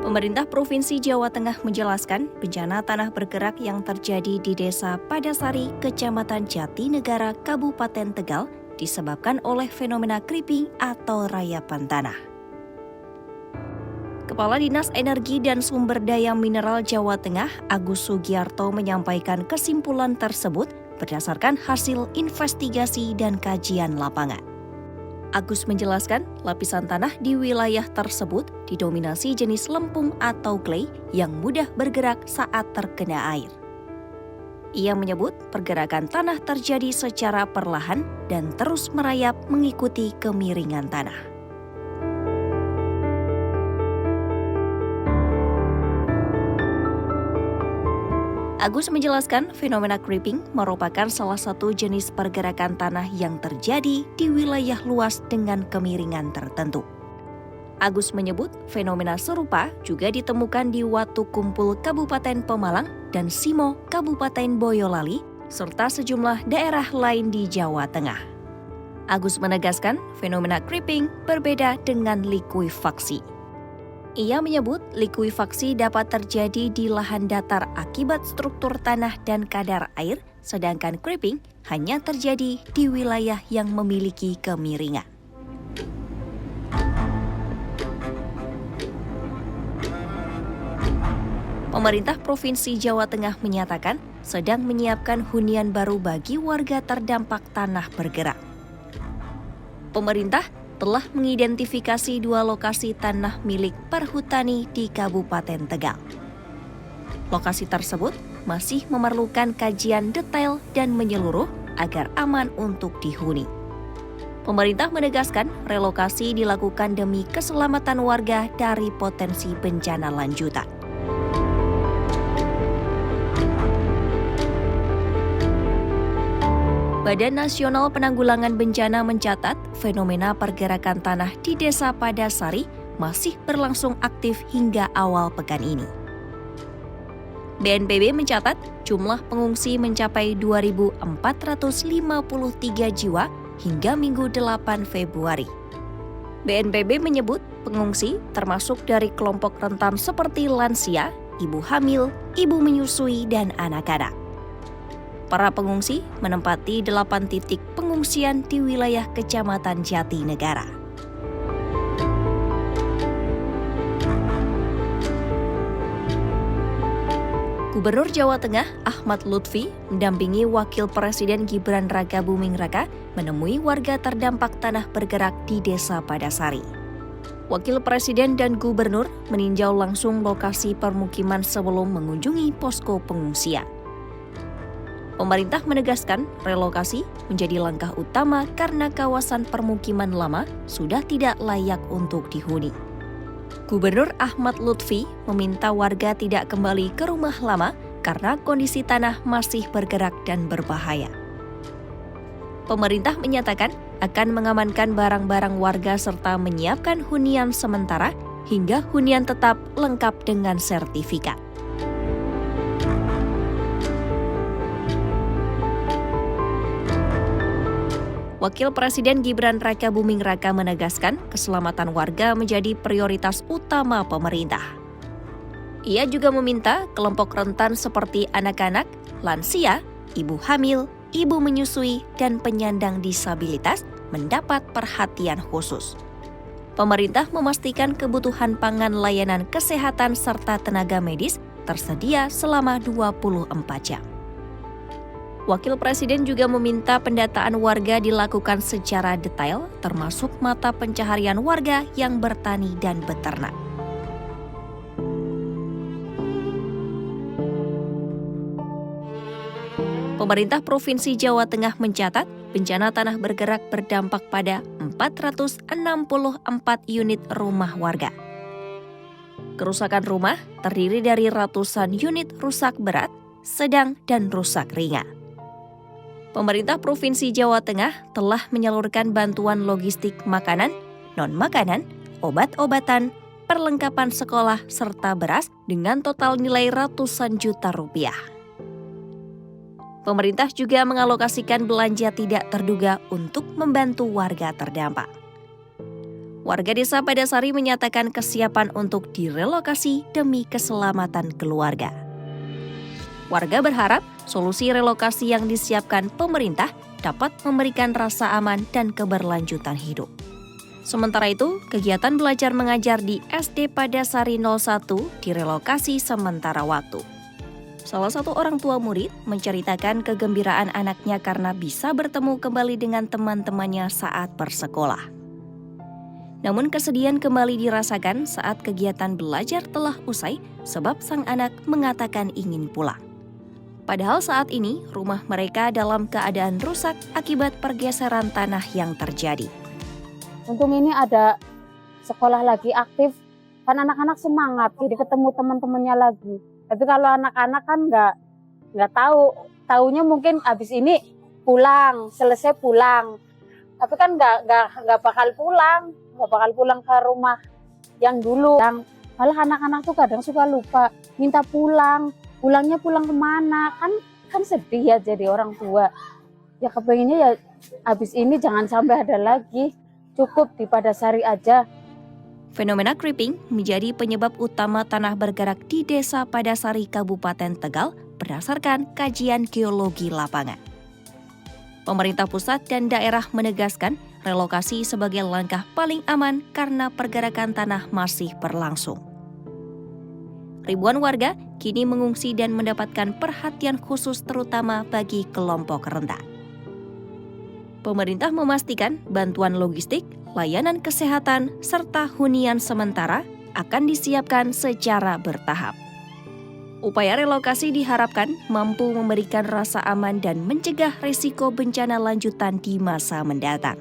Pemerintah Provinsi Jawa Tengah menjelaskan bencana tanah bergerak yang terjadi di Desa Padasari, Kecamatan Jatinegara, Kabupaten Tegal disebabkan oleh fenomena creeping atau rayapan tanah. Kepala Dinas Energi dan Sumber Daya Mineral Jawa Tengah, Agus Sugiarto, menyampaikan kesimpulan tersebut berdasarkan hasil investigasi dan kajian lapangan. Agus menjelaskan, lapisan tanah di wilayah tersebut didominasi jenis lempung atau clay yang mudah bergerak saat terkena air. Ia menyebut pergerakan tanah terjadi secara perlahan dan terus merayap mengikuti kemiringan tanah. Agus menjelaskan fenomena creeping merupakan salah satu jenis pergerakan tanah yang terjadi di wilayah luas dengan kemiringan tertentu. Agus menyebut fenomena serupa juga ditemukan di Watu Kumpul Kabupaten Pemalang dan Simo Kabupaten Boyolali, serta sejumlah daerah lain di Jawa Tengah. Agus menegaskan fenomena creeping berbeda dengan likuifaksi. Ia menyebut likuifaksi dapat terjadi di lahan datar akibat struktur tanah dan kadar air, sedangkan creeping hanya terjadi di wilayah yang memiliki kemiringan. Pemerintah Provinsi Jawa Tengah menyatakan sedang menyiapkan hunian baru bagi warga terdampak tanah bergerak. Pemerintah telah mengidentifikasi 2 lokasi tanah milik perhutani di Kabupaten Tegal. Lokasi tersebut masih memerlukan kajian detail dan menyeluruh agar aman untuk dihuni. Pemerintah menegaskan relokasi dilakukan demi keselamatan warga dari potensi bencana lanjutan. Badan Nasional Penanggulangan Bencana mencatat fenomena pergerakan tanah di Desa Padasari masih berlangsung aktif hingga awal pekan ini. BNPB mencatat jumlah pengungsi mencapai 2.453 jiwa hingga Minggu 8 Februari. BNPB menyebut pengungsi termasuk dari kelompok rentan seperti lansia, ibu hamil, ibu menyusui, dan anak-anak. Para pengungsi menempati 8 titik pengungsian di wilayah Kecamatan Jatinegara. Gubernur Jawa Tengah Ahmad Lutfi mendampingi Wakil Presiden Gibran Rakabuming Raka menemui warga terdampak tanah bergerak di Desa Padasari. Wakil Presiden dan Gubernur meninjau langsung lokasi permukiman sebelum mengunjungi posko pengungsian. Pemerintah menegaskan relokasi menjadi langkah utama karena kawasan permukiman lama sudah tidak layak untuk dihuni. Gubernur Ahmad Lutfi meminta warga tidak kembali ke rumah lama karena kondisi tanah masih bergerak dan berbahaya. Pemerintah menyatakan akan mengamankan barang-barang warga serta menyiapkan hunian sementara hingga hunian tetap lengkap dengan sertifikat. Wakil Presiden Gibran Rakabuming Raka menegaskan keselamatan warga menjadi prioritas utama pemerintah. Ia juga meminta kelompok rentan seperti anak-anak, lansia, ibu hamil, ibu menyusui, dan penyandang disabilitas mendapat perhatian khusus. Pemerintah memastikan kebutuhan pangan, layanan kesehatan, serta tenaga medis tersedia selama 24 jam. Wakil Presiden juga meminta pendataan warga dilakukan secara detail, termasuk mata pencaharian warga yang bertani dan beternak. Pemerintah Provinsi Jawa Tengah mencatat bencana tanah bergerak berdampak pada 464 unit rumah warga. Kerusakan rumah terdiri dari ratusan unit rusak berat, sedang, dan rusak ringan. Pemerintah Provinsi Jawa Tengah telah menyalurkan bantuan logistik makanan, non-makanan, obat-obatan, perlengkapan sekolah, serta beras dengan total nilai ratusan juta rupiah. Pemerintah juga mengalokasikan belanja tidak terduga untuk membantu warga terdampak. Warga desa Padasari menyatakan kesiapan untuk direlokasi demi keselamatan keluarga. Warga berharap solusi relokasi yang disiapkan pemerintah dapat memberikan rasa aman dan keberlanjutan hidup. Sementara itu, kegiatan belajar mengajar di SD Padasari 01 direlokasi sementara waktu. Salah satu orang tua murid menceritakan kegembiraan anaknya karena bisa bertemu kembali dengan teman-temannya saat bersekolah. Namun kesedihan kembali dirasakan saat kegiatan belajar telah usai sebab sang anak mengatakan ingin pulang. Padahal saat ini rumah mereka dalam keadaan rusak akibat pergeseran tanah yang terjadi. Untung ini ada sekolah lagi aktif, kan anak-anak semangat, jadi ketemu teman-temannya lagi. Tapi kalau anak-anak kan nggak taunya mungkin habis ini pulang, selesai pulang. Tapi kan nggak bakal pulang ke rumah yang dulu. Malah anak-anak tuh kadang suka lupa minta pulangnya pulang kemana, kan sedih ya jadi orang tua. Ya kepengennya ya habis ini jangan sampai ada lagi, cukup di Padasari aja. Fenomena creeping menjadi penyebab utama tanah bergerak di Desa Padasari, Kabupaten Tegal berdasarkan kajian geologi lapangan. Pemerintah pusat dan daerah menegaskan relokasi sebagai langkah paling aman karena pergerakan tanah masih berlangsung. Ribuan warga kini mengungsi dan mendapatkan perhatian khusus terutama bagi kelompok rentan. Pemerintah memastikan bantuan logistik, layanan kesehatan, serta hunian sementara akan disiapkan secara bertahap. Upaya relokasi diharapkan mampu memberikan rasa aman dan mencegah risiko bencana lanjutan di masa mendatang.